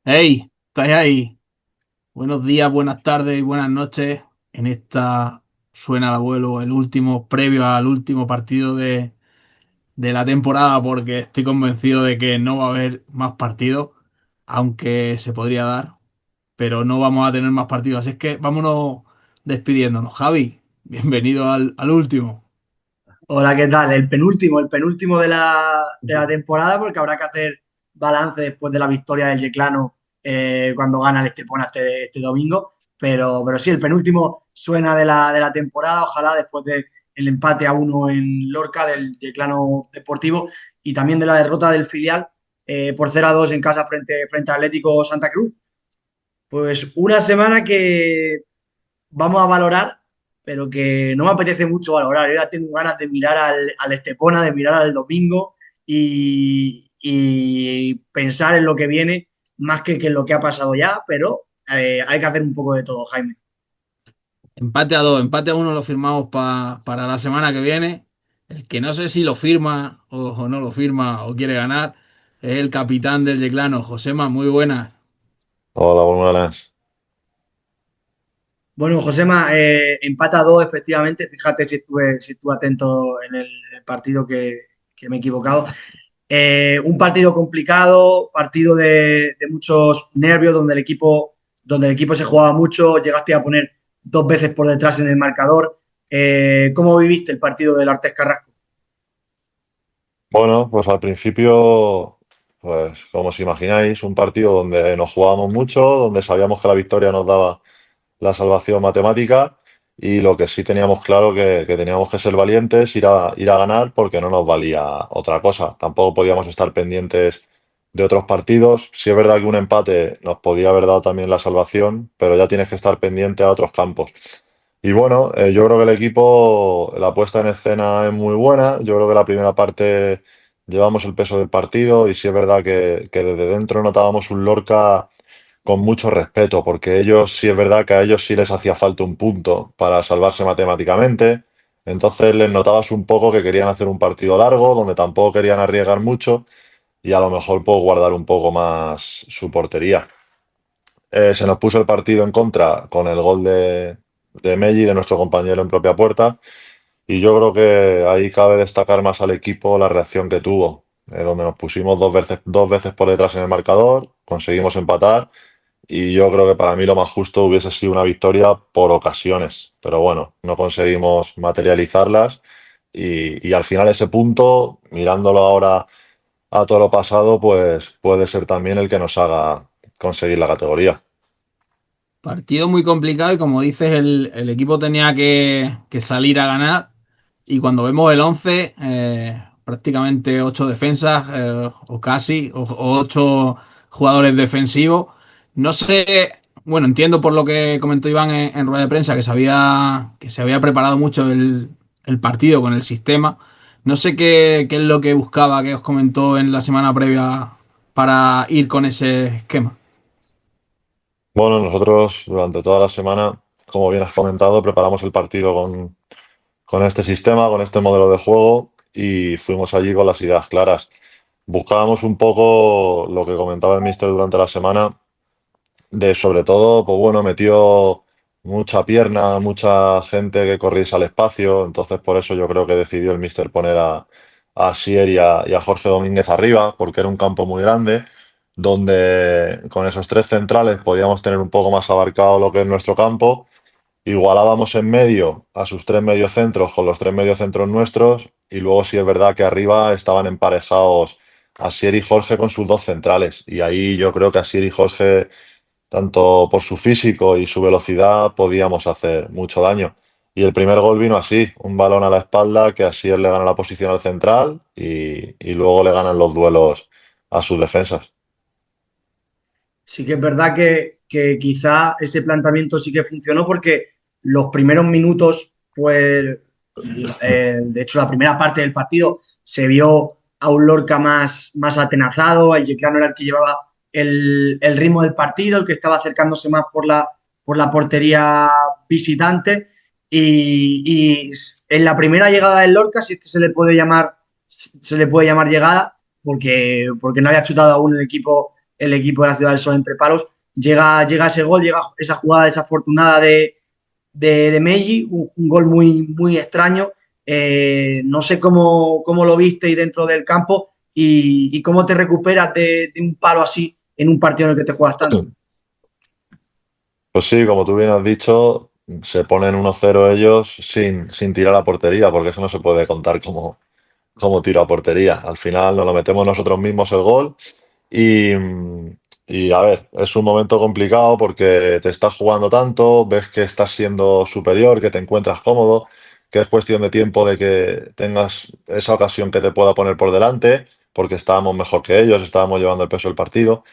Hey, ¿estáis ahí? Buenos días, buenas tardes y buenas noches. En esta suena el abuelo, el último, previo al último partido de la temporada, porque estoy convencido de que no va a haber más partidos, aunque se podría dar, pero no vamos a tener más partidos. Así es que vámonos despidiéndonos. Javi, bienvenido al último. Hola, ¿qué tal? El penúltimo de la temporada, porque habrá que hacer balance después de la victoria del Yeclano cuando gana el Estepona este domingo. Pero sí, el penúltimo suena de la temporada. Ojalá después del empate a uno en Lorca del Yeclano Deportivo y también de la derrota del filial por 0-2 en casa frente al Atlético Santa Cruz. Pues una semana que vamos a valorar, pero que no me apetece mucho valorar. Yo ya tengo ganas de mirar al Estepona, de mirar al domingo y pensar en lo que viene más que en lo que ha pasado ya, pero hay que hacer un poco de todo, Jaime. Empate a dos, empate a uno lo firmamos para la semana que viene. El que no sé si lo firma o no lo firma o quiere ganar es el capitán del Yeclano, Josema, muy buenas. Hola, buenas. Bueno, Josema, empata a dos, efectivamente. Fíjate si estuve atento en el partido que me he equivocado. Un partido complicado, partido de muchos nervios, donde el equipo se jugaba mucho, llegaste a poner dos veces por detrás en el marcador. ¿Cómo viviste el partido del Artes Carrasco? Bueno, pues al principio, pues como os imagináis, un partido donde nos jugábamos mucho, donde sabíamos que la victoria nos daba la salvación matemática y lo que sí teníamos claro que teníamos que ser valientes, ir a ganar porque no nos valía otra cosa. Tampoco podíamos estar pendientes de otros partidos. Sí es verdad que un empate nos podía haber dado también la salvación, pero ya tienes que estar pendiente a otros campos. Y bueno, yo creo que el equipo, la puesta en escena es muy buena. Yo creo que la primera parte llevamos el peso del partido y sí es verdad que desde dentro notábamos un Lorca con mucho respeto, porque ellos sí es verdad que a ellos sí les hacía falta un punto para salvarse matemáticamente. Entonces les notabas un poco que querían hacer un partido largo, donde tampoco querían arriesgar mucho y a lo mejor pues, guardar un poco más su portería. Se nos puso el partido en contra con el gol de Melli, de nuestro compañero en propia puerta, y yo creo que ahí cabe destacar más al equipo la reacción que tuvo, donde nos pusimos dos veces por detrás en el marcador, conseguimos empatar, y yo creo que para mí lo más justo hubiese sido una victoria por ocasiones, pero bueno, no conseguimos materializarlas, y al final ese punto, mirándolo ahora a todo lo pasado, pues puede ser también el que nos haga conseguir la categoría. Partido muy complicado y como dices, el equipo tenía que salir a ganar y cuando vemos el 11 prácticamente ocho defensas o casi, o ocho jugadores defensivos. No sé, bueno, entiendo por lo que comentó Iván en rueda de prensa que se había preparado mucho el partido con el sistema. No sé qué es lo que buscaba, que os comentó en la semana previa para ir con ese esquema. Bueno, nosotros durante toda la semana, como bien has comentado, preparamos el partido con este sistema, con este modelo de juego y fuimos allí con las ideas claras. Buscábamos un poco lo que comentaba el míster durante la semana, de sobre todo, pues bueno, metió mucha pierna, mucha gente que corriese al espacio, entonces por eso yo creo que decidió el míster poner a Asier y a Jorge Domínguez arriba, porque era un campo muy grande, donde con esos tres centrales podíamos tener un poco más abarcado lo que es nuestro campo. Igualábamos en medio a sus tres mediocentros con los tres mediocentros nuestros y luego sí es verdad que arriba estaban emparejados Asier y Jorge con sus dos centrales y ahí yo creo que Asier y Jorge, tanto por su físico y su velocidad, podíamos hacer mucho daño. Y el primer gol vino así, un balón a la espalda que Asier le gana la posición al central y luego le ganan los duelos a sus defensas. Sí que es verdad que quizá ese planteamiento sí que funcionó porque los primeros minutos, pues, de hecho, la primera parte del partido se vio a un Lorca más atenazado, el Yeclano era el que llevaba el ritmo del partido, el que estaba acercándose más por la portería visitante y en la primera llegada del Lorca, si es que se le puede llamar llegada, porque no había chutado aún el equipo el equipo de la Ciudad del Sol entre palos. Llega ese gol, llega esa jugada desafortunada de Meji, un gol muy extraño. No sé cómo lo viste y dentro del campo y cómo te recuperas de un palo así en un partido en el que te juegas tanto. Pues sí, como tú bien has dicho, se ponen 1-0 ellos sin tirar a portería, porque eso no se puede contar como tiro a portería. Al final nos lo metemos nosotros mismos el gol y, y a ver, es un momento complicado porque te estás jugando tanto, ves que estás siendo superior, que te encuentras cómodo, que es cuestión de tiempo de que tengas esa ocasión que te pueda poner por delante, porque estábamos mejor que ellos, estábamos llevando el peso del partido.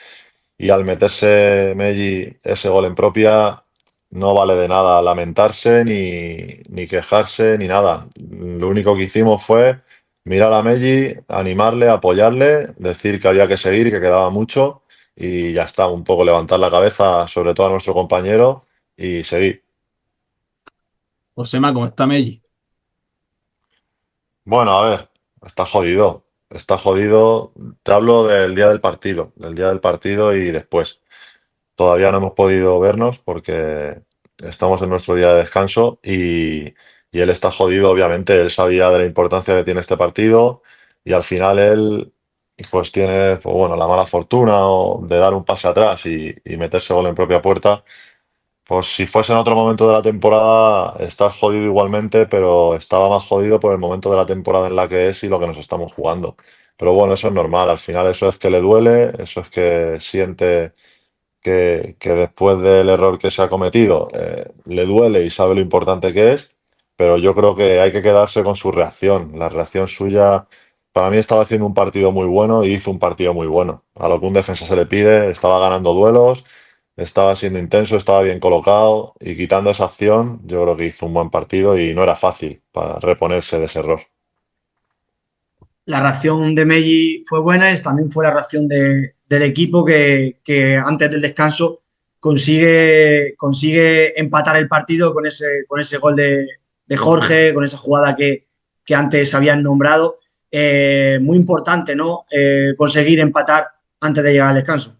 Y al meterse Melli ese gol en propia, no vale de nada lamentarse, ni quejarse, ni nada. Lo único que hicimos fue mirar a Melli, animarle, apoyarle, decir que había que seguir, que quedaba mucho, y ya está, un poco levantar la cabeza, sobre todo a nuestro compañero, y seguir. Josema, ¿cómo está Melli? Bueno, a ver, está jodido. Está jodido. Te hablo del día del partido y después. Todavía no hemos podido vernos porque estamos en nuestro día de descanso y él está jodido, obviamente. Él sabía de la importancia que tiene este partido y al final él pues tiene pues, bueno, la mala fortuna de dar un pase atrás y meterse gol en propia puerta. Pues si fuese en otro momento de la temporada, estás jodido igualmente, pero estaba más jodido por el momento de la temporada en la que es y lo que nos estamos jugando. Pero bueno, eso es normal. Al final eso es que le duele, eso es que siente que después del error que se ha cometido le duele y sabe lo importante que es, pero yo creo que hay que quedarse con su reacción. La reacción suya, para mí estaba haciendo un partido muy bueno y hizo un partido muy bueno. A lo que un defensa se le pide, estaba ganando duelos, estaba siendo intenso, estaba bien colocado y quitando esa acción, yo creo que hizo un buen partido y no era fácil para reponerse de ese error. La reacción de Melli fue buena y también fue la reacción del equipo que antes del descanso consigue empatar el partido con ese gol de Jorge, con esa jugada que antes habían nombrado. Muy importante, ¿no? Conseguir empatar antes de llegar al descanso.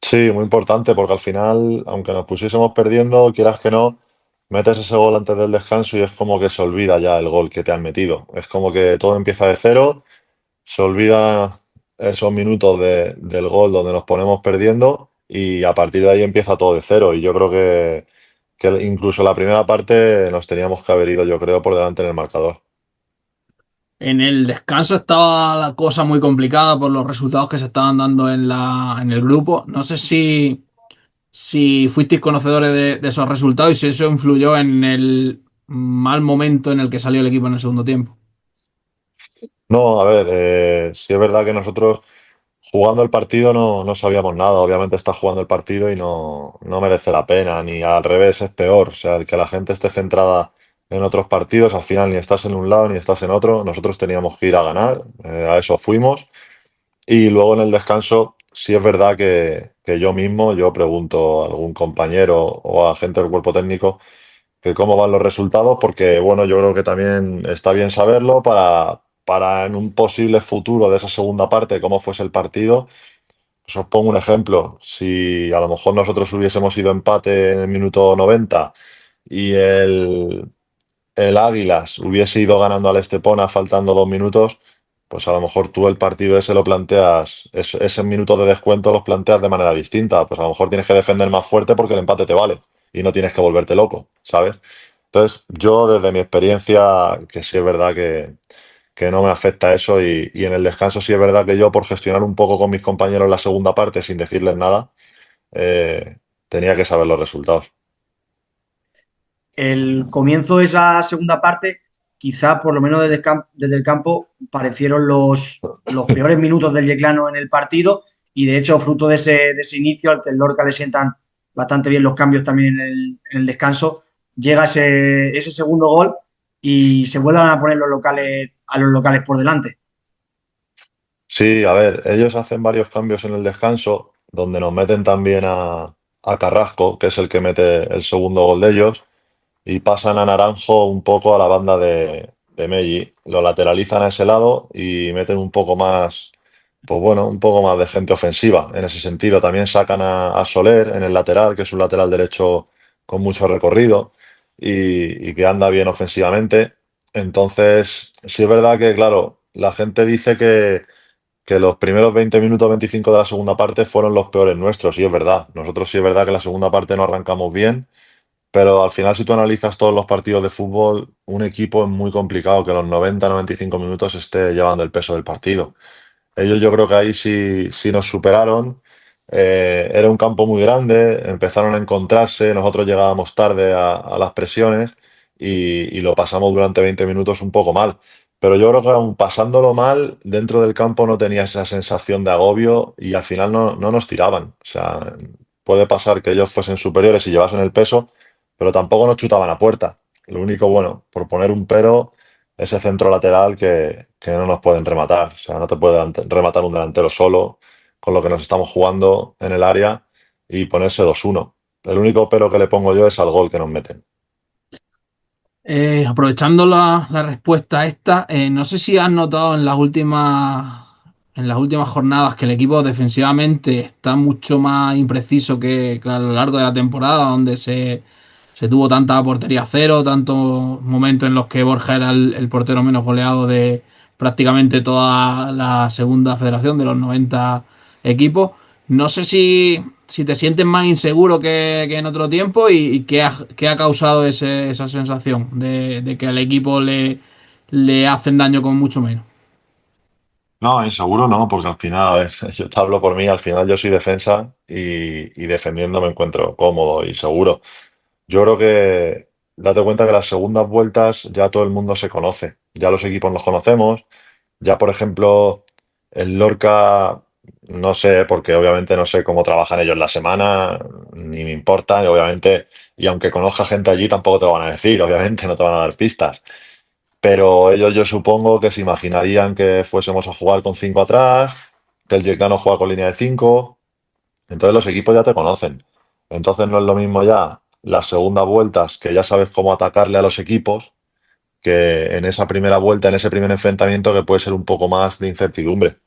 Sí, muy importante, porque al final, aunque nos pusiésemos perdiendo, quieras que no, metes ese gol antes del descanso y es como que se olvida ya el gol que te han metido. Es como que todo empieza de cero, se olvida esos minutos del gol donde nos ponemos perdiendo y a partir de ahí empieza todo de cero. Y yo creo que incluso la primera parte nos teníamos que haber ido, yo creo, por delante en el marcador. En el descanso estaba la cosa muy complicada por los resultados que se estaban dando en el grupo. No sé si fuisteis conocedores de esos resultados y si eso influyó en el mal momento en el que salió el equipo en el segundo tiempo. No, a ver, sí es verdad que nosotros jugando el partido no sabíamos nada. Obviamente está jugando el partido y no merece la pena, ni al revés es peor. O sea, el que la gente esté centrada en otros partidos, al final ni estás en un lado ni estás en otro. Nosotros teníamos que ir a ganar, a eso fuimos. Y luego en el descanso, sí es verdad que yo mismo, yo pregunto a algún compañero o a gente del cuerpo técnico que cómo van los resultados, porque bueno, yo creo que también está bien saberlo para en un posible futuro de esa segunda parte, cómo fuese el partido. Pues os pongo un ejemplo. Si a lo mejor nosotros hubiésemos ido empate en el minuto 90 y el Águilas hubiese ido ganando al Estepona faltando 2 minutos, pues a lo mejor tú el partido ese lo planteas, ese minuto de descuento los planteas de manera distinta. Pues a lo mejor tienes que defender más fuerte porque el empate te vale y no tienes que volverte loco, ¿sabes? Entonces, yo desde mi experiencia, que sí es verdad que no me afecta eso y en el descanso sí es verdad que yo por gestionar un poco con mis compañeros la segunda parte sin decirles nada, eh, tenía que saber los resultados. El comienzo de esa segunda parte, quizá por lo menos desde el campo, parecieron los peores minutos del Yeclano en el partido y de hecho, fruto de ese inicio al que el Lorca le sientan bastante bien los cambios también en el descanso, llega ese segundo gol y se vuelven a poner a los locales por delante. Sí, a ver, ellos hacen varios cambios en el descanso, donde nos meten también a Carrasco, que es el que mete el segundo gol de ellos, y pasan a Naranjo un poco a la banda de Melli. Lo lateralizan a ese lado y meten un poco más pues bueno, un poco más de gente ofensiva en ese sentido. También sacan a Soler en el lateral, que es un lateral derecho con mucho recorrido y que anda bien ofensivamente. Entonces, sí es verdad que, claro, la gente dice que los primeros 20 minutos, 25 de la segunda parte fueron los peores nuestros, y es verdad. Nosotros sí es verdad que la segunda parte no arrancamos bien, pero al final si tú analizas todos los partidos de fútbol, un equipo es muy complicado que los 90, 95 minutos esté llevando el peso del partido. Ellos yo creo que ahí sí nos superaron. Era un campo muy grande, empezaron a encontrarse, nosotros llegábamos tarde a las presiones y lo pasamos durante 20 minutos un poco mal. Pero yo creo que aún pasándolo mal, dentro del campo no tenía esa sensación de agobio y al final no nos tiraban. O sea, puede pasar que ellos fuesen superiores y llevasen el peso, pero tampoco nos chutaban a puerta. Lo único, bueno, por poner un pero, ese centro lateral que no nos pueden rematar. O sea, no te puede rematar un delantero solo con lo que nos estamos jugando en el área y ponerse 2-1. El único pero que le pongo yo es al gol que nos meten. Aprovechando la respuesta a esta, no sé si has notado en las últimas jornadas que el equipo defensivamente está mucho más impreciso que a lo largo de la temporada, donde se tuvo tanta portería cero, tantos momentos en los que Borja era el portero menos goleado de prácticamente toda la segunda federación de los 90 equipos. No sé si te sientes más inseguro que en otro tiempo y qué ha causado esa sensación de que al equipo le hacen daño con mucho menos. No, inseguro no, porque al final, a ver, yo te hablo por mí, al final yo soy defensa y defendiendo me encuentro cómodo y seguro. Yo creo que date cuenta que las segundas vueltas ya todo el mundo se conoce, ya los equipos nos conocemos. Ya, por ejemplo, el Lorca, no sé, porque obviamente no sé cómo trabajan ellos la semana, ni me importa, y obviamente, y aunque conozca gente allí, tampoco te lo van a decir, obviamente, no te van a dar pistas. Pero ellos yo supongo que se imaginarían que fuésemos a jugar con cinco atrás, que el Yeclano juega con línea de cinco, entonces los equipos ya te conocen. Entonces no es lo mismo ya las segundas vueltas, que ya sabes cómo atacarle a los equipos, que en esa primera vuelta, en ese primer enfrentamiento, que puede ser un poco más de incertidumbre.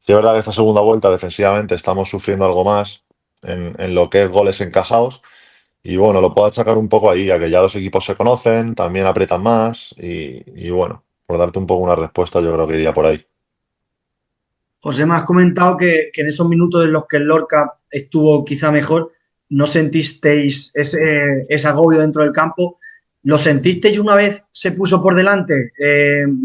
Sí, es verdad que esta segunda vuelta defensivamente estamos sufriendo algo más en lo que es goles encajados. Y bueno, lo puedo achacar un poco ahí, a que ya los equipos se conocen, también aprietan más. Y bueno, por darte un poco una respuesta, yo creo que iría por ahí. José, me has comentado que en esos minutos en los que el Lorca estuvo quizá mejor, no sentisteis ese agobio dentro del campo. ¿Lo sentisteis una vez se puso por delante?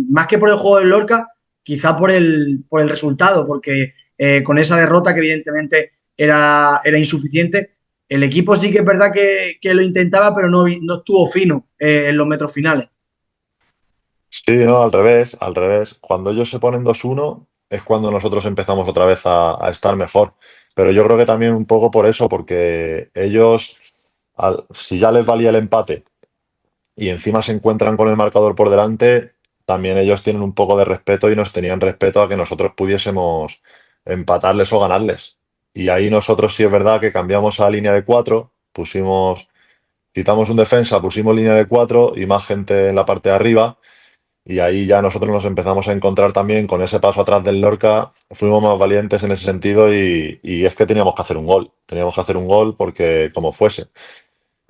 Más que por el juego del Lorca, quizá por el resultado, porque con esa derrota que evidentemente era insuficiente, el equipo sí que es verdad que lo intentaba, pero no estuvo fino en los metros finales. Sí, no, al revés, al revés. Cuando ellos se ponen 2-1 es cuando nosotros empezamos otra vez a estar mejor. Pero yo creo que también un poco por eso, porque ellos, si ya les valía el empate y encima se encuentran con el marcador por delante, también ellos tienen un poco de respeto y nos tenían respeto a que nosotros pudiésemos empatarles o ganarles. Y ahí nosotros sí es verdad que cambiamos a línea de cuatro, quitamos un defensa, pusimos línea de cuatro y más gente en la parte de arriba. Y ahí ya nosotros nos empezamos a encontrar también con ese paso atrás del Lorca, fuimos más valientes en ese sentido y es que teníamos que hacer un gol, teníamos que hacer un gol porque como fuese.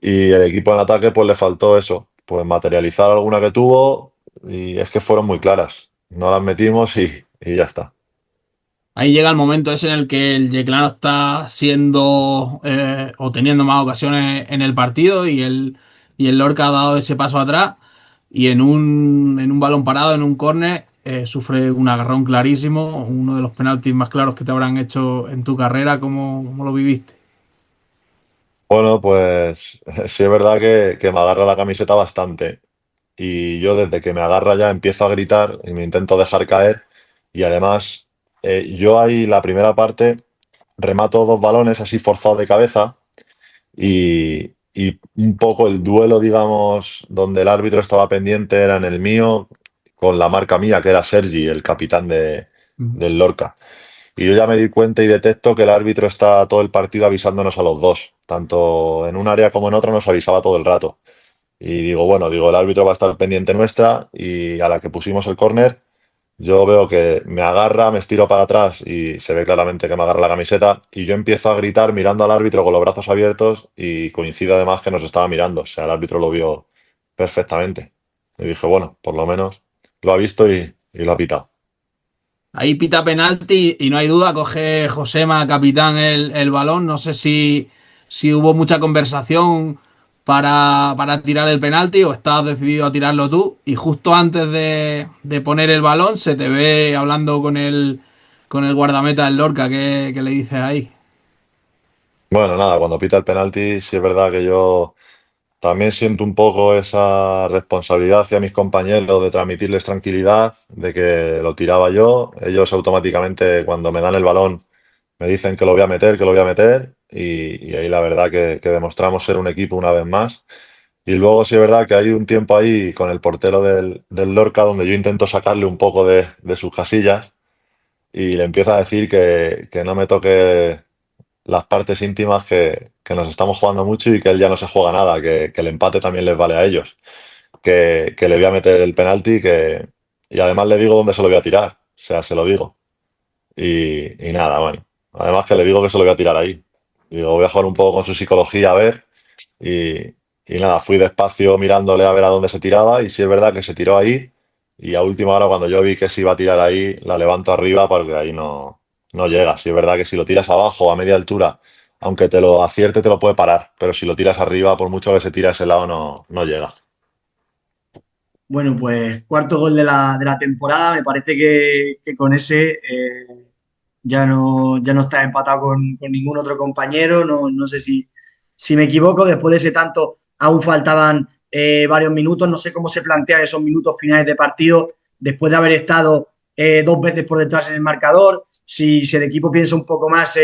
Y el equipo en ataque pues le faltó eso, pues materializar alguna que tuvo y es que fueron muy claras. No las metimos y ya está. Ahí llega el momento ese en el que el Yeclano está siendo o teniendo más ocasiones en el partido y el Lorca ha dado ese paso atrás y en un balón parado, en un córner, sufre un agarrón clarísimo, uno de los penaltis más claros que te habrán hecho en tu carrera. ¿Cómo lo viviste? Bueno, pues sí es verdad que me agarra la camiseta bastante y yo desde que me agarra ya empiezo a gritar y me intento dejar caer y además yo ahí la primera parte remato dos balones así forzado de cabeza y un poco el duelo, digamos, donde el árbitro estaba pendiente era en el mío, con la marca mía, que era Sergi, el capitán Ujú. del Lorca. Y yo ya me di cuenta y detecto que el árbitro está todo el partido avisándonos a los dos, tanto en un área como en otra nos avisaba todo el rato. Y digo, bueno, digo, el árbitro va a estar pendiente nuestra y a la que pusimos el córner, yo veo que me agarra, me estiro para atrás y se ve claramente que me agarra la camiseta y yo empiezo a gritar mirando al árbitro con los brazos abiertos y coincide además que nos estaba mirando, o sea, el árbitro lo vio perfectamente. Y dije, bueno, por lo menos lo ha visto y lo ha pitado. Ahí pita penalti y no hay duda, coge Josema, capitán, el balón. No sé si hubo mucha conversación para tirar el penalti o estabas decidido a tirarlo tú. Y justo antes de poner el balón se te ve hablando con el guardameta del Lorca. ¿Qué le dices ahí? Bueno, nada, cuando pita el penalti, sí es verdad que yo también siento un poco esa responsabilidad hacia mis compañeros de transmitirles tranquilidad, de que lo tiraba yo. Ellos automáticamente cuando me dan el balón me dicen que lo voy a meter, que lo voy a meter y ahí la verdad que demostramos ser un equipo una vez más. Y luego sí es verdad que hay un tiempo ahí con el portero del Lorca donde yo intento sacarle un poco de sus casillas y le empiezo a decir que no me toque las partes íntimas que nos estamos jugando mucho y que él ya no se juega nada, que el empate también les vale a ellos, que le voy a meter el penalti y además le digo dónde se lo voy a tirar, o sea, se lo digo. Y nada, bueno, además que le digo que se lo voy a tirar ahí. Digo, voy a jugar un poco con su psicología a ver y, y nada, fui despacio mirándole a ver a dónde se tiraba y sí es verdad que se tiró ahí y a última hora cuando yo vi que se iba a tirar ahí, la levanto arriba porque ahí no llega. Sí es verdad que si lo tiras abajo a media altura, aunque te lo acierte te lo puede parar, pero si lo tiras arriba, por mucho que se tire a ese lado, no llega. Bueno, pues cuarto gol de la temporada. Me parece que con ese ya no está empatado con ningún otro compañero. No, no sé si me equivoco. Después de ese tanto, aún faltaban varios minutos. No sé cómo se plantean esos minutos finales de partido después de haber estado dos veces por detrás en el marcador. Si el equipo piensa un poco más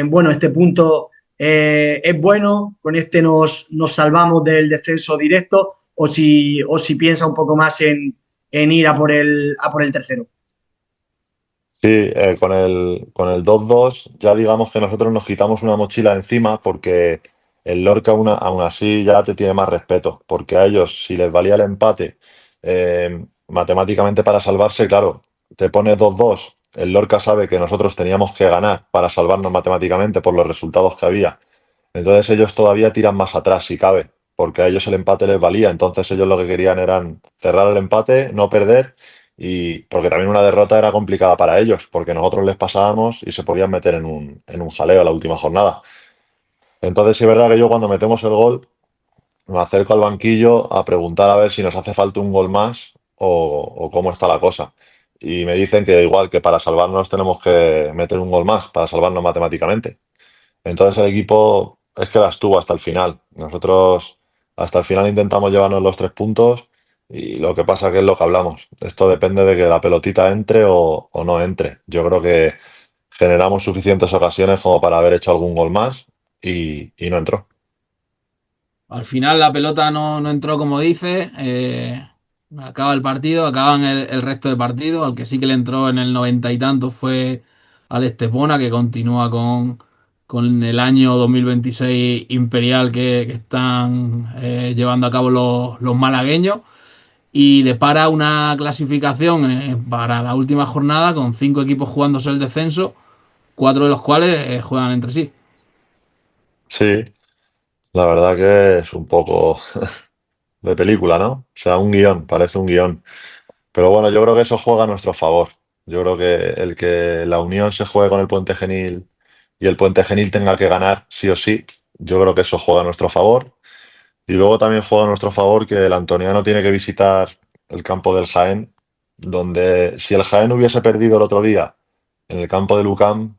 bueno, este punto es bueno, con este nos salvamos del descenso directo, o si piensa un poco más en ir a por el tercero. Sí, con el 2-2 ya digamos que nosotros nos quitamos una mochila encima porque el Lorca aún así ya te tiene más respeto, porque a ellos si les valía el empate matemáticamente para salvarse, claro, te pones 2-2, el Lorca sabe que nosotros teníamos que ganar para salvarnos matemáticamente por los resultados que había, entonces ellos todavía tiran más atrás si cabe, porque a ellos el empate les valía, entonces ellos lo que querían eran cerrar el empate, no perder y porque también una derrota era complicada para ellos, porque nosotros les pasábamos y se podían meter en un jaleo la última jornada. Entonces sí es verdad que yo cuando metemos el gol me acerco al banquillo a preguntar a ver si nos hace falta un gol más o cómo está la cosa. Y me dicen que igual que para salvarnos tenemos que meter un gol más, para salvarnos matemáticamente. Entonces el equipo es que la estuvo hasta el final. Nosotros hasta el final intentamos llevarnos los 3 puntos y lo que pasa que es lo que hablamos. Esto depende de que la pelotita entre o no entre. Yo creo que generamos suficientes ocasiones como para haber hecho algún gol más y no entró. Al final la pelota no entró como dice. Acaba el partido, acaban el resto de partido. Al que sí que le entró en el noventa y tanto fue al Estepona, que continúa con el año 2026 imperial que están llevando a cabo los malagueños. Y depara una clasificación para la última jornada con 5 equipos jugándose el descenso, 4 de los cuales juegan entre sí. Sí, la verdad que es un poco de película, ¿no? O sea, un guión, parece un guión. Pero bueno, yo creo que eso juega a nuestro favor. Yo creo que el que la Unión se juegue con el Puente Genil y el Puente Genil tenga que ganar sí o sí, yo creo que eso juega a nuestro favor. Y luego también juega a nuestro favor que el Antoniano tiene que visitar el campo del Jaén, donde si el Jaén hubiese perdido el otro día en el campo de Lucam,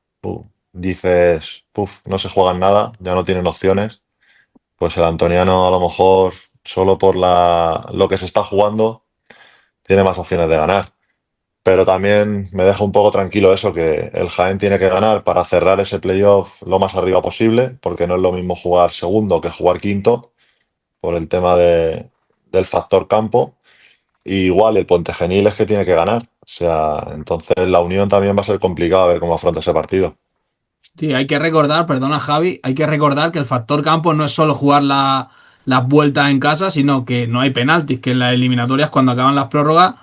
dices, puf, no se juegan nada, ya no tienen opciones. Pues el Antoniano a lo mejor solo por lo que se está jugando tiene más opciones de ganar. Pero también me deja un poco tranquilo eso, que el Jaén tiene que ganar para cerrar ese playoff lo más arriba posible, porque no es lo mismo jugar segundo que jugar quinto, por el tema del factor campo. Y igual el Puente Genil es que tiene que ganar. O sea, entonces la Unión también va a ser complicado a ver cómo afronta ese partido. Sí, hay que recordar, perdona Javi, hay que recordar que el factor campo no es solo jugar las vueltas en casa, sino que no hay penaltis, que en las eliminatorias cuando acaban las prórrogas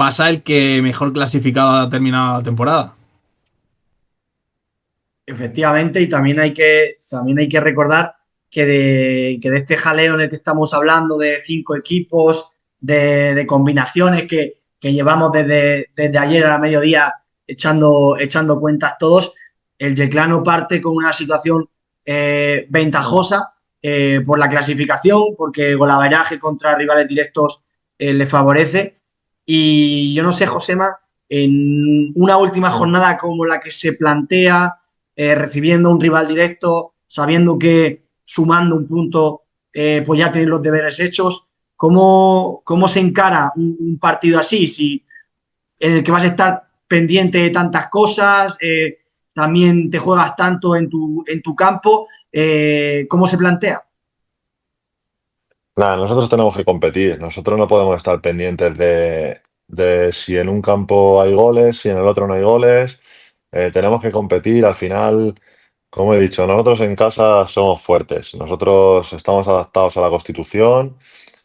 pasa el que mejor clasificado ha terminado la temporada. Efectivamente, y también hay que recordar que de este jaleo en el que estamos hablando, de 5 equipos, de combinaciones que llevamos desde ayer a la mediodía echando cuentas todos, el Yeclano parte con una situación ventajosa por la clasificación, porque golaveraje contra rivales directos le favorece. Y yo no sé, Josema, en una última jornada como la que se plantea, recibiendo un rival directo, sabiendo que sumando un punto, pues ya tienen los deberes hechos. ¿Cómo se encara un partido así? Si, en el que vas a estar pendiente de tantas cosas, también te juegas tanto en tu campo, ¿cómo se plantea? Nada, nosotros tenemos que competir. Nosotros no podemos estar pendientes de si en un campo hay goles, si en el otro no hay goles. Tenemos que competir. Al final, como he dicho, nosotros en casa somos fuertes. Nosotros estamos adaptados a la Constitución.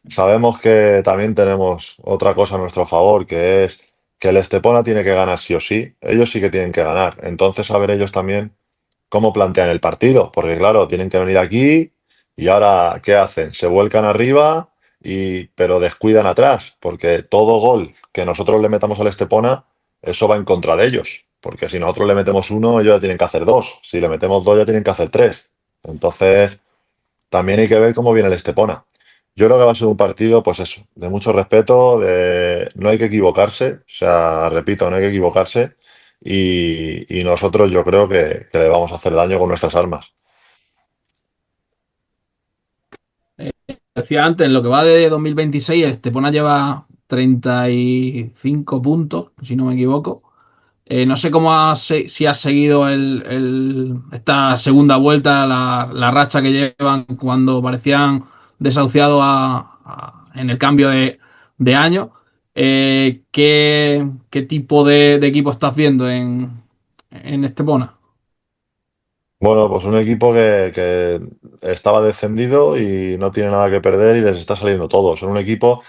Sabemos que también tenemos otra cosa a nuestro favor, que es que el Estepona tiene que ganar sí o sí. Ellos sí que tienen que ganar. Entonces, a ver ellos también cómo plantean el partido, porque claro, tienen que venir aquí y ahora, ¿qué hacen? Se vuelcan arriba pero descuidan atrás, porque todo gol que nosotros le metamos al Estepona, eso va en contra de ellos, porque si nosotros le metemos uno, ellos ya tienen que hacer dos, si le metemos dos, ya tienen que hacer tres. Entonces, también hay que ver cómo viene el Estepona. Yo creo que va a ser un partido, pues eso, de mucho respeto, no hay que equivocarse, o sea, repito, no hay que equivocarse y nosotros yo creo que le vamos a hacer daño con nuestras armas. Decía antes, en lo que va de 2026, el Estepona lleva 35 puntos, si no me equivoco. No sé si has seguido esta segunda vuelta, la racha que llevan cuando parecían desahuciados en el cambio de año. ¿Qué tipo de equipo estás viendo en Estepona? Bueno, pues un equipo que estaba descendido y no tiene nada que perder y les está saliendo todo. Son un equipo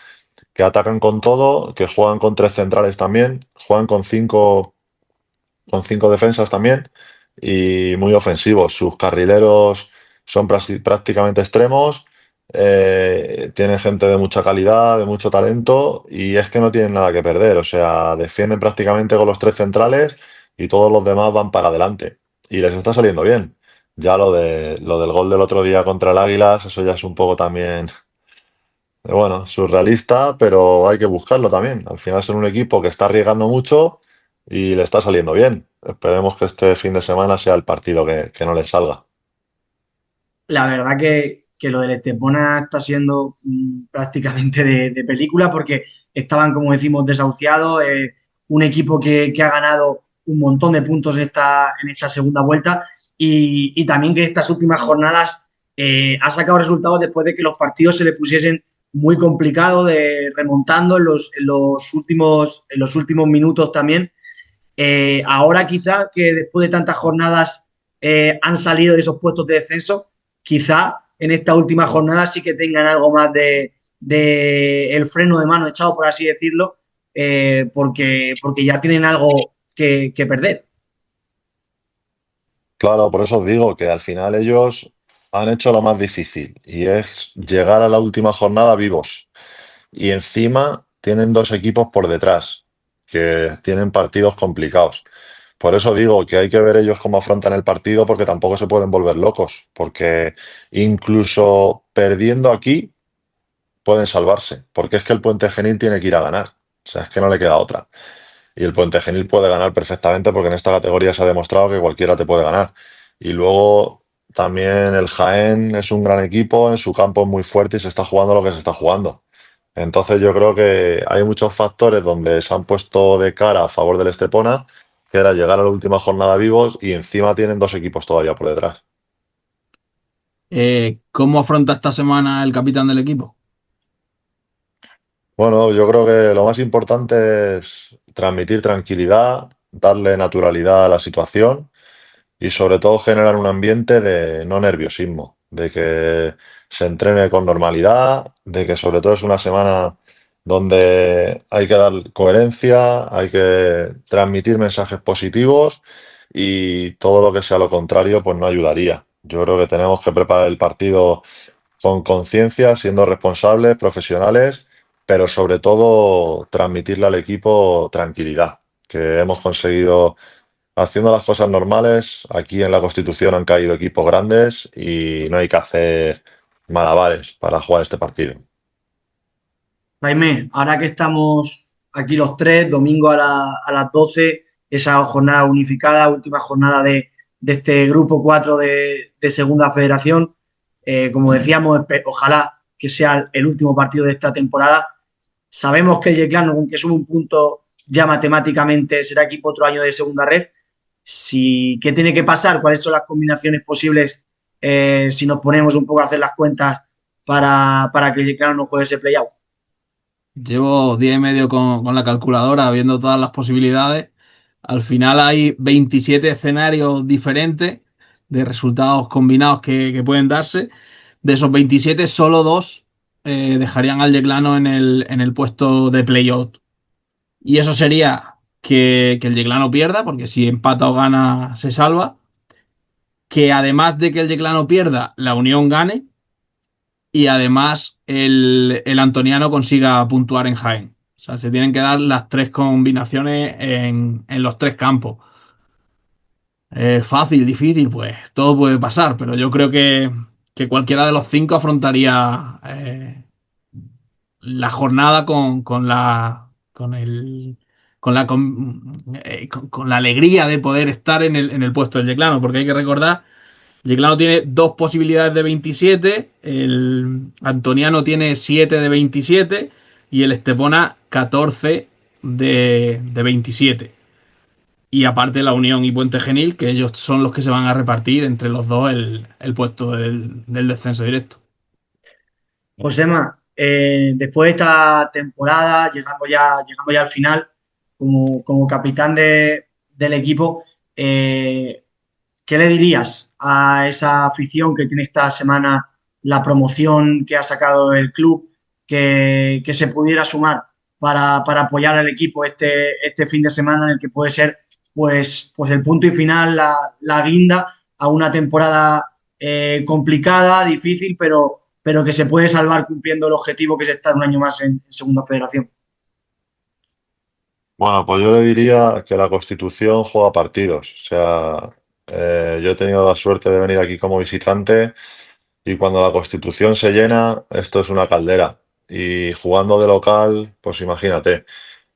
que atacan con todo, que juegan con tres centrales también, juegan con cinco defensas también y muy ofensivos. Sus carrileros son prácticamente extremos, tienen gente de mucha calidad, de mucho talento y es que no tienen nada que perder. O sea, defienden prácticamente con los tres centrales y todos los demás van para adelante y les está saliendo bien. Ya lo del gol del otro día contra el Águilas, eso ya es un poco también, bueno, surrealista, pero hay que buscarlo también. Al final son un equipo que está arriesgando mucho y le está saliendo bien. Esperemos que este fin de semana sea el partido que no les salga. La verdad que lo del Estepona está siendo prácticamente de película porque estaban, como decimos, desahuciados. Un equipo que ha ganado un montón de puntos en esta segunda vuelta y también que estas últimas jornadas ha sacado resultados después de que los partidos se le pusiesen muy complicados, remontando en los últimos minutos también. Ahora quizá que después de tantas jornadas han salido de esos puestos de descenso, quizá en esta última jornada sí que tengan algo más de el freno de mano echado, por así decirlo, porque ya tienen algo que perder. Claro, por eso os digo que al final ellos han hecho lo más difícil y es llegar a la última jornada vivos. Y encima tienen dos equipos por detrás que tienen partidos complicados. Por eso digo que hay que ver ellos cómo afrontan el partido porque tampoco se pueden volver locos, porque incluso perdiendo aquí pueden salvarse, porque es que el Puente Genil tiene que ir a ganar. O sea, es que no le queda otra. Y el Puente Genil puede ganar perfectamente porque en esta categoría se ha demostrado que cualquiera te puede ganar. Y luego también el Jaén es un gran equipo, en su campo es muy fuerte y se está jugando lo que se está jugando. Entonces yo creo que hay muchos factores donde se han puesto de cara a favor del Estepona, que era llegar a la última jornada vivos y encima tienen dos equipos todavía por detrás. ¿Cómo afronta esta semana el capitán del equipo? Bueno, yo creo que lo más importante es transmitir tranquilidad, darle naturalidad a la situación y sobre todo generar un ambiente de no nerviosismo, de que se entrene con normalidad, de que sobre todo es una semana donde hay que dar coherencia, hay que transmitir mensajes positivos y todo lo que sea lo contrario, pues no ayudaría. Yo creo que tenemos que preparar el partido con conciencia, siendo responsables, profesionales, pero sobre todo transmitirle al equipo tranquilidad, que hemos conseguido haciendo las cosas normales. Aquí en la Constitución han caído equipos grandes y no hay que hacer malabares para jugar este partido. Jaime, ahora que estamos aquí los tres, domingo a las 12, esa jornada unificada, última jornada de este grupo 4 de Segunda Federación, como decíamos, ojalá que sea el último partido de esta temporada. Sabemos que el Yeclano, aunque sube un punto, ya matemáticamente será equipo otro año de Segunda Red. Si, ¿qué tiene que pasar? ¿Cuáles son las combinaciones posibles si nos ponemos un poco a hacer las cuentas para que el Yeclano no juegue ese play-out? Llevo 10 y medio con la calculadora viendo todas las posibilidades. Al final hay 27 escenarios diferentes de resultados combinados que pueden darse. De esos 27, solo dos dejarían al Yeclano en el puesto de playoff. Y eso sería que el Yeclano pierda, porque si empata o gana se salva. Que además de que el Yeclano pierda, la Unión gane. Y además el Antoniano consiga puntuar en Jaén. O sea, se tienen que dar las tres combinaciones en los tres campos. Fácil, difícil, pues todo puede pasar, pero yo creo que cualquiera de los cinco afrontaría la jornada con la alegría de poder estar en el puesto del Yeclano, porque hay que recordar. Yeclano tiene dos posibilidades de 27, el Antoniano tiene 7 de 27 y el Estepona 14 de 27. Y aparte la Unión y Puente Genil, que ellos son los que se van a repartir entre los dos el puesto del descenso directo. Josema, después de esta temporada, llegando ya al final, como capitán del equipo, ¿qué le dirías a esa afición que tiene esta semana la promoción que ha sacado el club, que se pudiera sumar para apoyar al equipo este fin de semana en el que puede ser pues el punto y final, la guinda a una temporada complicada, difícil, pero que se puede salvar cumpliendo el objetivo que es estar un año más en Segunda Federación? Bueno, pues yo le diría que la Constitución juega partidos. O sea, yo he tenido la suerte de venir aquí como visitante y cuando la Constitución se llena, esto es una caldera. Y jugando de local, pues imagínate.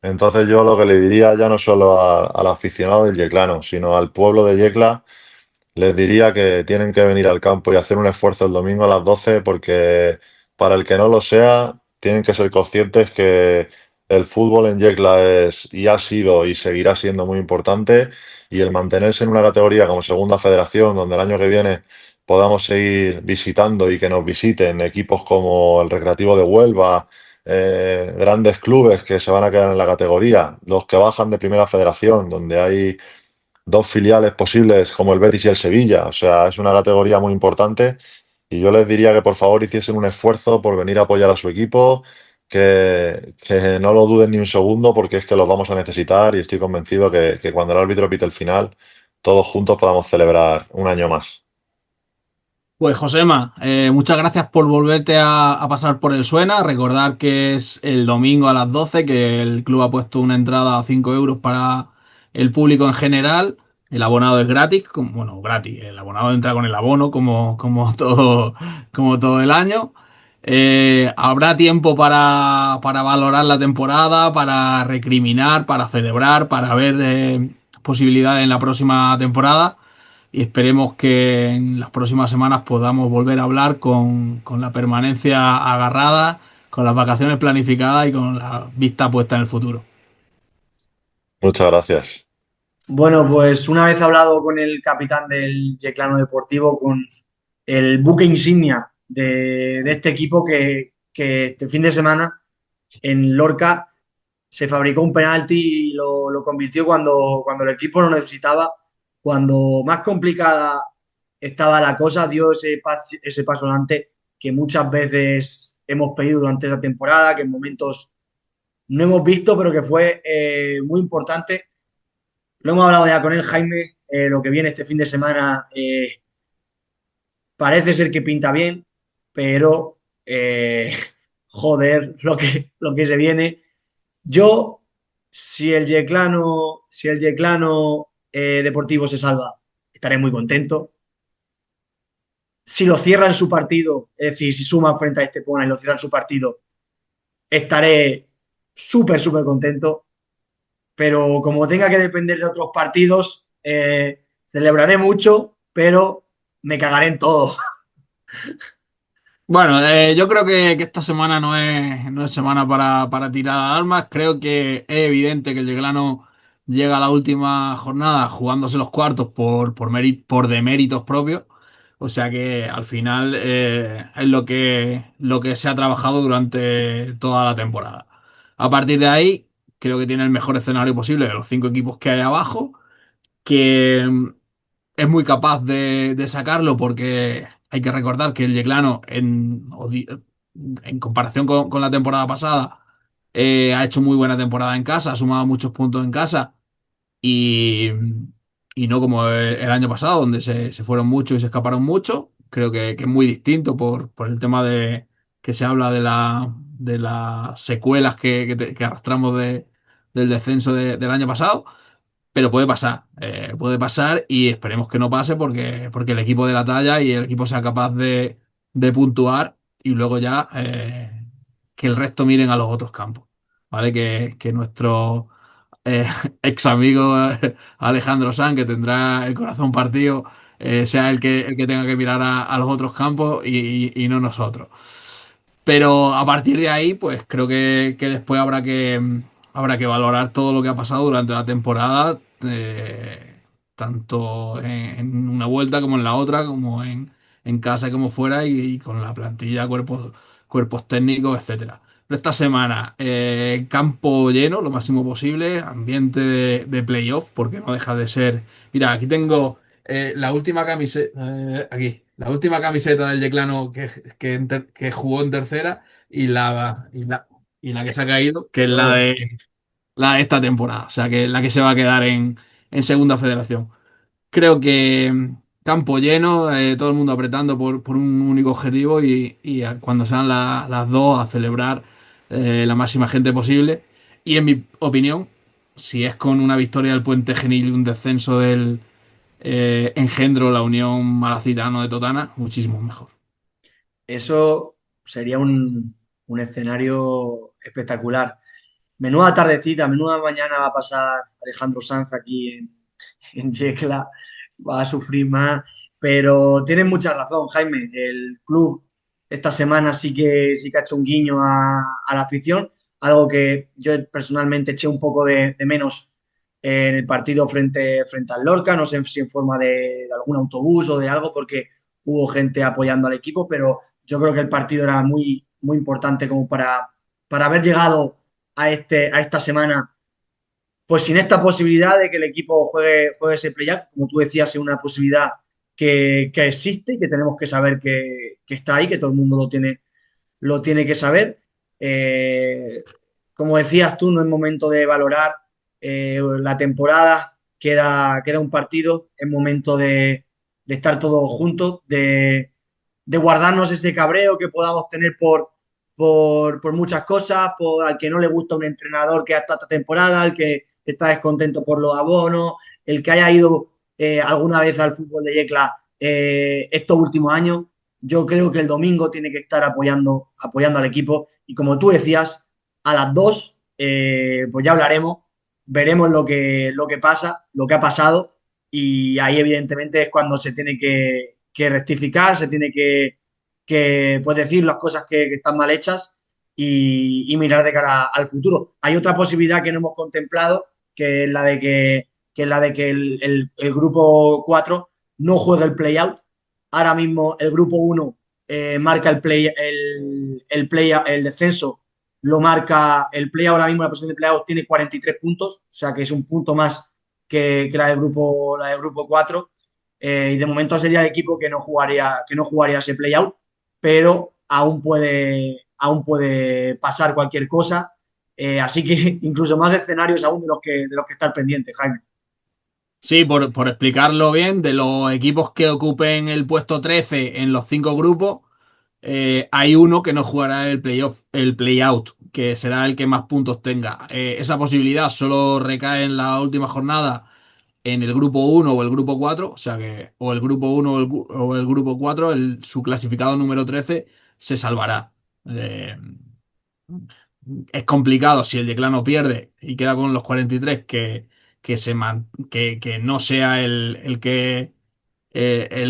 Entonces yo lo que le diría ya no solo al aficionado del Yeclano, sino al pueblo de Yecla, les diría que tienen que venir al campo y hacer un esfuerzo el domingo a las 12 porque para el que no lo sea, tienen que ser conscientes que el fútbol en Yecla es y ha sido y seguirá siendo muy importante y el mantenerse en una categoría como Segunda Federación, donde el año que viene podamos seguir visitando y que nos visiten equipos como el Recreativo de Huelva, grandes clubes que se van a quedar en la categoría, los que bajan de Primera Federación, donde hay dos filiales posibles como el Betis y el Sevilla. O sea, es una categoría muy importante y yo les diría que por favor hiciesen un esfuerzo por venir a apoyar a su equipo, que no lo duden ni un segundo porque es que los vamos a necesitar y estoy convencido que cuando el árbitro pite el final, todos juntos podamos celebrar un año más. Pues Josema, muchas gracias por volverte a pasar por el Suena. Recordar que es el domingo a las 12, que el club ha puesto una entrada a 5 euros para el público en general. El abonado es gratis, bueno, gratis. El abonado entra con el abono como todo el año. Habrá tiempo para valorar la temporada, para recriminar, para celebrar, para ver posibilidades en la próxima temporada y esperemos que en las próximas semanas podamos volver a hablar con la permanencia agarrada, con las vacaciones planificadas y con la vista puesta en el futuro. Muchas gracias. Bueno, pues una vez hablado con el capitán del Yeclano Deportivo, con el buque insignia de este equipo que este fin de semana en Lorca se fabricó un penalti y lo convirtió cuando el equipo lo necesitaba, cuando más complicada estaba la cosa, dio ese paso adelante que muchas veces hemos pedido durante esta temporada, que en momentos no hemos visto, pero que fue muy importante. Lo hemos hablado ya con él, Jaime, lo que viene este fin de semana parece ser que pinta bien, pero joder, lo que se viene. Yo, si el Yeclano Deportivo se salva, estaré muy contento. Si lo cierra en su partido, es decir, si suma frente a Estepona y lo cierra en su partido, estaré súper, súper contento. Pero como tenga que depender de otros partidos, celebraré mucho, pero me cagaré en todo. Bueno, yo creo que esta semana no es semana para tirar alarmas. Creo que es evidente que el Yeclano llega a la última jornada jugándose los cuartos por deméritos propios. O sea que al final es lo que se ha trabajado durante toda la temporada. A partir de ahí, creo que tiene el mejor escenario posible de los 5 equipos que hay abajo, que es muy capaz de sacarlo porque hay que recordar que el Yeclano en comparación con la temporada pasada ha hecho muy buena temporada en casa, ha sumado muchos puntos en casa y, y no como el año pasado donde se fueron muchos y se escaparon muchos. Creo que es muy distinto por el tema de que se habla de las secuelas que arrastramos del descenso del año pasado. Pero puede pasar y esperemos que no pase porque el equipo de la talla y el equipo sea capaz de puntuar y luego ya que el resto miren a los otros campos, ¿vale? Que nuestro eh, ex amigo Alejandro Sanz, que tendrá el corazón partido, sea el que tenga que mirar a los otros campos y no nosotros. Pero a partir de ahí, pues creo que después habrá que valorar todo lo que ha pasado durante la temporada, tanto en una vuelta como en la otra, como en casa como fuera, y con la plantilla, cuerpos técnicos, etcétera. Pero esta semana, campo lleno, lo máximo posible, ambiente de playoff, porque no deja de ser. Mira, aquí tengo la última camiseta, aquí, la última camiseta del Yeclano que jugó en tercera y la que se ha caído, que es la Oh, de, la de esta temporada, o sea, que es la que se va a quedar en Segunda Federación. Creo que campo lleno, todo el mundo apretando por un único objetivo y cuando sean las dos a celebrar la máxima gente posible. Y en mi opinión, si es con una victoria del Puente Genil y un descenso del Engendro, la Unión Malacitano de Totana, muchísimo mejor. eso sería un escenario espectacular. Menuda tardecita, menuda mañana va a pasar Alejandro Sanz aquí en Yecla, va a sufrir más, pero tienes mucha razón, Jaime. El club esta semana sí que ha hecho un guiño a la afición, algo que yo personalmente eché un poco de menos en el partido frente al Lorca, no sé si en forma de algún autobús o de algo, porque hubo gente apoyando al equipo, pero yo creo que el partido era muy, muy importante como para haber llegado a esta semana, pues sin esta posibilidad de que el equipo juegue ese play-off, como tú decías, es una posibilidad que existe y que tenemos que saber que está ahí, que todo el mundo lo tiene que saber. Eh, Como decías tú, no es momento de valorar la temporada, queda un partido, es momento de estar todos juntos, de guardarnos ese cabreo que podamos tener por muchas cosas, por al que no le gusta un entrenador que ha estado esta temporada, al que está descontento por los abonos, el que haya ido alguna vez al fútbol de Yecla estos últimos años. Yo creo que el domingo tiene que estar apoyando al equipo y como tú decías, a las 2 pues ya hablaremos, veremos lo que pasa, lo que ha pasado y ahí evidentemente es cuando se tiene que rectificar, se tiene que pues decir las cosas que están mal hechas y mirar de cara al futuro. Hay otra posibilidad que no hemos contemplado, que es la de que el grupo 4 no juegue el play-out. Ahora mismo el grupo 1 marca el descenso, lo marca el play ahora mismo, la posición de play-out tiene 43 puntos, o sea que es un punto más que la del grupo 4 y de momento sería el equipo que no jugaría ese play-out, pero aún puede pasar cualquier cosa Así que incluso más escenarios aún de los que estar pendientes, Jaime. Sí, por explicarlo bien, de los equipos que ocupen el puesto 13 en los 5 grupos, hay uno que no jugará el playoff, el playout, que será el que más puntos tenga. Esa posibilidad solo recae en la última jornada en el grupo uno o el grupo 4, o sea que o el grupo uno o el grupo 4, su clasificado número 13 se salvará. Eh, es complicado si el Yeclano pierde y queda con los 43 que no sea el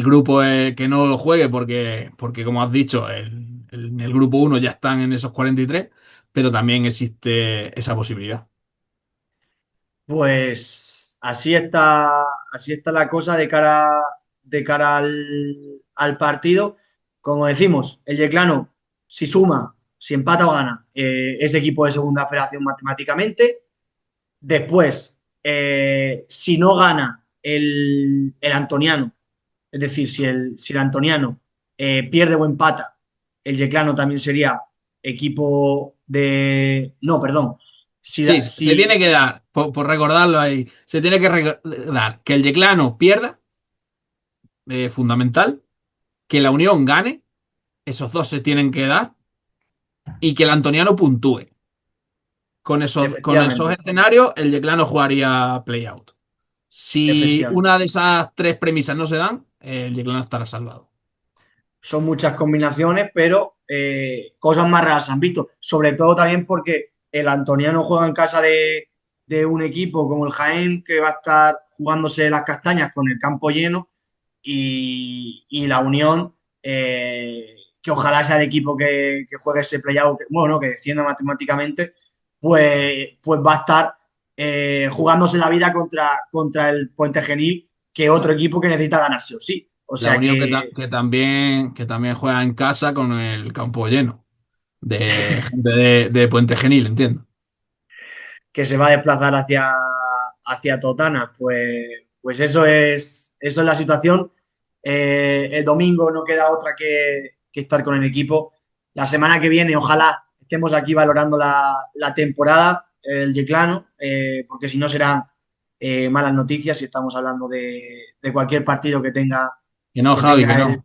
grupo que no lo juegue porque como has dicho, en el grupo uno ya están en esos 43, pero también existe esa posibilidad. Pues así está la cosa de cara al partido. Como decimos, el Yeclano, si suma, si empata o gana, es equipo de segunda federación matemáticamente. Después, si no gana el Antoniano, es decir, si el Antoniano pierde o empata, el Yeclano también sería equipo de... No, perdón. Si, Sí, se si tiene que dar, por recordarlo ahí, se tiene que dar que el Yeclano pierda, fundamental, que la Unión gane, esos dos se tienen que dar, y que el Antoniano puntúe. Con esos Efectivamente, escenarios, el Yeclano jugaría play-out. Si efectivamente. una de esas tres premisas no se dan, el Yeclano estará salvado. Son muchas combinaciones, pero cosas más raras se han visto. Sobre todo también porque el Antoniano juega en casa de un equipo como el Jaén, que va a estar jugándose las castañas con el campo lleno, y la Unión, que ojalá sea el equipo que juegue ese play-out, bueno, que descienda matemáticamente, pues va a estar jugándose la vida contra el Puente Genil, que es otro Claro. equipo que necesita ganarse o sí. O La sea Unión que que también juega en casa con el campo lleno de gente de Puente Genil, entiendo. se va a desplazar hacia Totana. Pues eso es la situación. El domingo no queda otra que estar con el equipo. La semana que viene, ojalá estemos aquí valorando la temporada, el Yeclano, porque si no serán malas noticias si estamos hablando de cualquier partido que tenga, Que no, que Javi, que tenga el, no.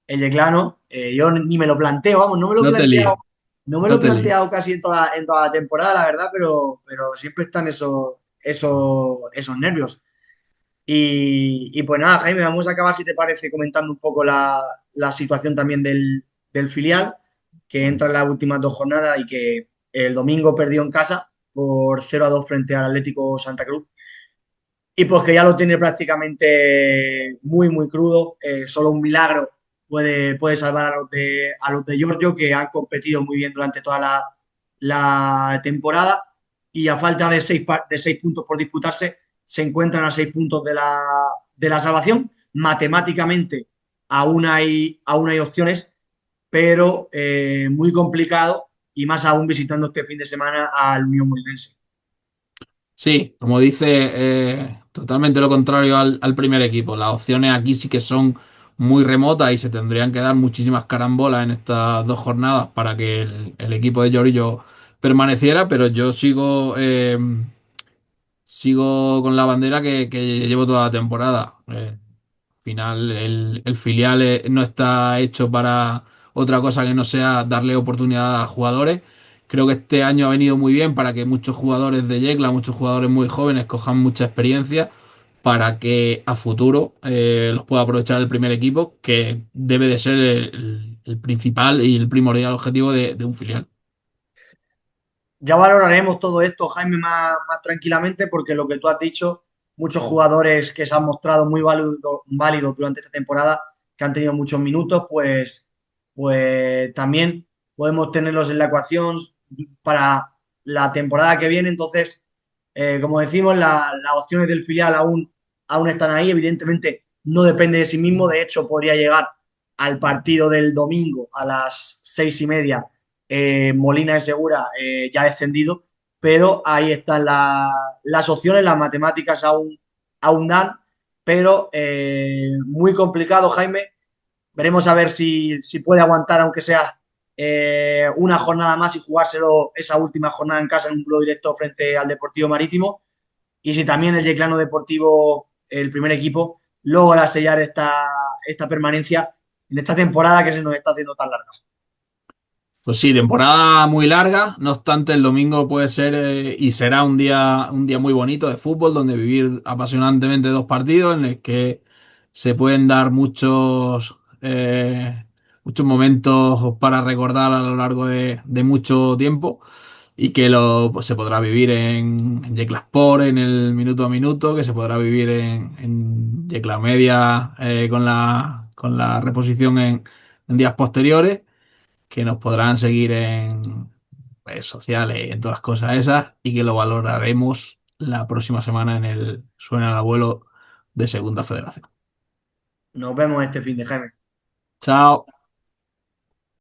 el Yeclano. Yo ni me lo planteo, vamos, no me lo he No te planteado, líes, no me lo no he te líes. planteado casi en toda la temporada, la verdad, pero siempre están esos nervios. Y pues nada, Jaime, vamos a acabar, si te parece, comentando un poco la situación también del filial, que entra en las últimas 2 jornadas y que el domingo perdió en casa por 0-2 frente al Atlético Santa Cruz. Y pues que ya lo tiene prácticamente muy, muy crudo. Solo un milagro puede salvar a los de Giorgio, que han competido muy bien durante toda la temporada. Y a falta de seis puntos por disputarse, se encuentran a 6 puntos de la salvación. Matemáticamente aún hay opciones, pero muy complicado, y más aún visitando este fin de semana al Unión Molinense. Sí, como dice, totalmente lo contrario al primer equipo. Las opciones aquí sí que son muy remotas y se tendrían que dar muchísimas carambolas en estas 2 jornadas para que el equipo de Llorillo permaneciera, pero yo sigo con la bandera que llevo toda la temporada. Al final, el filial no está hecho para otra cosa que no sea darle oportunidad a jugadores. Creo que este año ha venido muy bien para que muchos jugadores de Yecla, muchos jugadores muy jóvenes, cojan mucha experiencia para que a futuro los pueda aprovechar el primer equipo, que debe de ser el principal y el primordial objetivo de un filial. Ya valoraremos todo esto, Jaime, más tranquilamente, porque lo que tú has dicho, muchos jugadores que se han mostrado muy válidos durante esta temporada, que han tenido muchos minutos, pues también podemos tenerlos en la ecuación para la temporada que viene. Entonces, como decimos, las opciones del filial aún están ahí. Evidentemente, no depende de sí mismo. De hecho, podría llegar al partido del domingo a las 6:30, Molina de Segura, ya descendido, pero ahí están las opciones. Las matemáticas aún dan, pero muy complicado, Jaime. Veremos a ver si puede aguantar, aunque sea una jornada más y jugárselo esa última jornada en casa en un duelo directo frente al Deportivo Marítimo. Y si también el Yeclano Deportivo, el primer equipo, logra sellar esta permanencia en esta temporada que se nos está haciendo tan larga. Pues sí, temporada muy larga, no obstante el domingo puede ser y será un día muy bonito de fútbol donde vivir apasionantemente dos partidos en el que se pueden dar muchos momentos para recordar a lo largo de mucho tiempo y que pues, se podrá vivir en Yecla Sport en el minuto a minuto, que se podrá vivir en Yecla Media con la reposición en días posteriores que nos podrán seguir en redes sociales y en todas las cosas esas y que lo valoraremos la próxima semana en el Suena al Abuelo de Segunda Federación. Nos vemos este fin de Jaime. Chao.